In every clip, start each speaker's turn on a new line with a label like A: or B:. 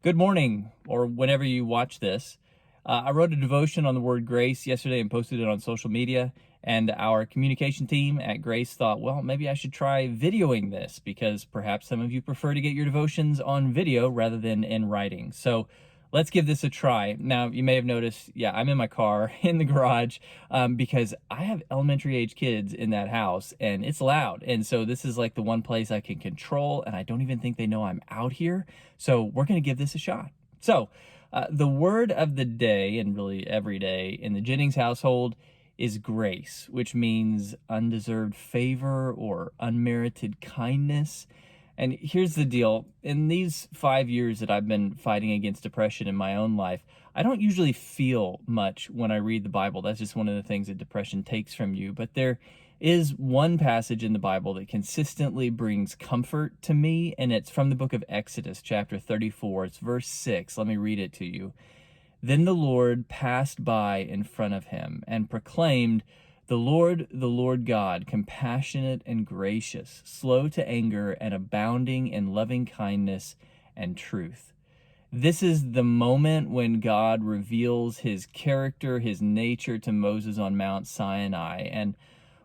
A: Good morning, or whenever you watch this. I wrote a devotion on the word grace yesterday and posted it on social media. And our communication team at Grace thought, well, maybe I should try videoing this because perhaps some of you prefer to get your devotions on video rather than in writing. So let's give this a try. Now, you may have noticed, yeah, I'm in my car in the garage because I have elementary age kids in that house and it's loud. And so this is like the one place I can control, and I don't even think they know I'm out here. So we're going to give this a shot. So, the word of the day, and really every day in the Jennings household, is grace, which means undeserved favor or unmerited kindness. And here's the deal. In these 5 years that I've been fighting against depression in my own life, I don't usually feel much when I read the Bible. That's just one of the things that depression takes from you. But there is one passage in the Bible that consistently brings comfort to me, and it's from the book of Exodus, chapter 34. It's verse 6. Let me read it to you. Then the Lord passed by in front of him and proclaimed, the Lord God, compassionate and gracious, slow to anger and abounding in loving kindness and truth. This is the moment when God reveals his character, his nature to Moses on Mount Sinai. And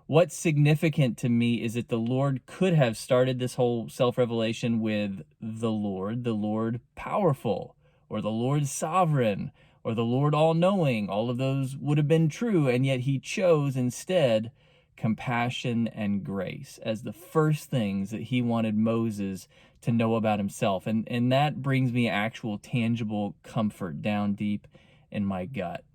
A: what's significant to me is that the Lord could have started this whole self-revelation with the Lord powerful, or the Lord sovereign, or the Lord all-knowing. All of those would have been true, and yet he chose instead compassion and grace as the first things that he wanted Moses to know about himself. And that brings me actual tangible comfort down deep in my gut.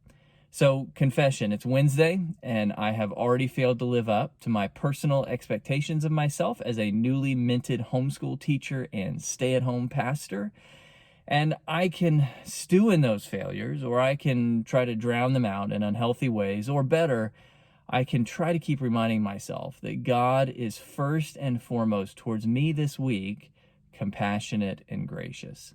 A: So, confession, it's Wednesday, and I have already failed to live up to my personal expectations of myself as a newly minted homeschool teacher and stay-at-home pastor. And I can stew in those failures, or I can try to drown them out in unhealthy ways, or better, I can try to keep reminding myself that God is first and foremost towards me this week, compassionate and gracious.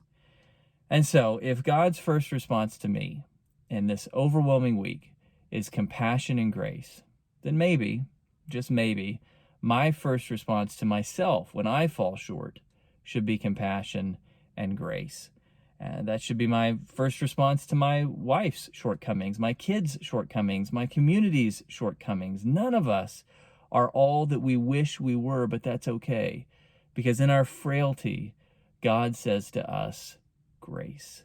A: And so, if God's first response to me in this overwhelming week is compassion and grace, then maybe, just maybe, my first response to myself when I fall short should be compassion and grace. And that should be my first response to my wife's shortcomings, my kids' shortcomings, my community's shortcomings. None of us are all that we wish we were, but that's okay. Because in our frailty, God says to us, grace.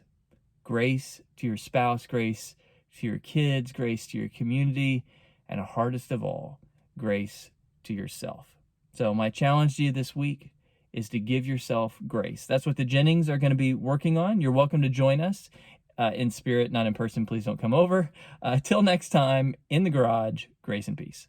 A: Grace to your spouse, grace to your kids, grace to your community, and hardest of all, grace to yourself. So my challenge to you this week is to give yourself grace. That's what the Jennings are going to be working on. You're welcome to join us in spirit, not in person. Please don't come over. Till next time, in the garage, grace and peace.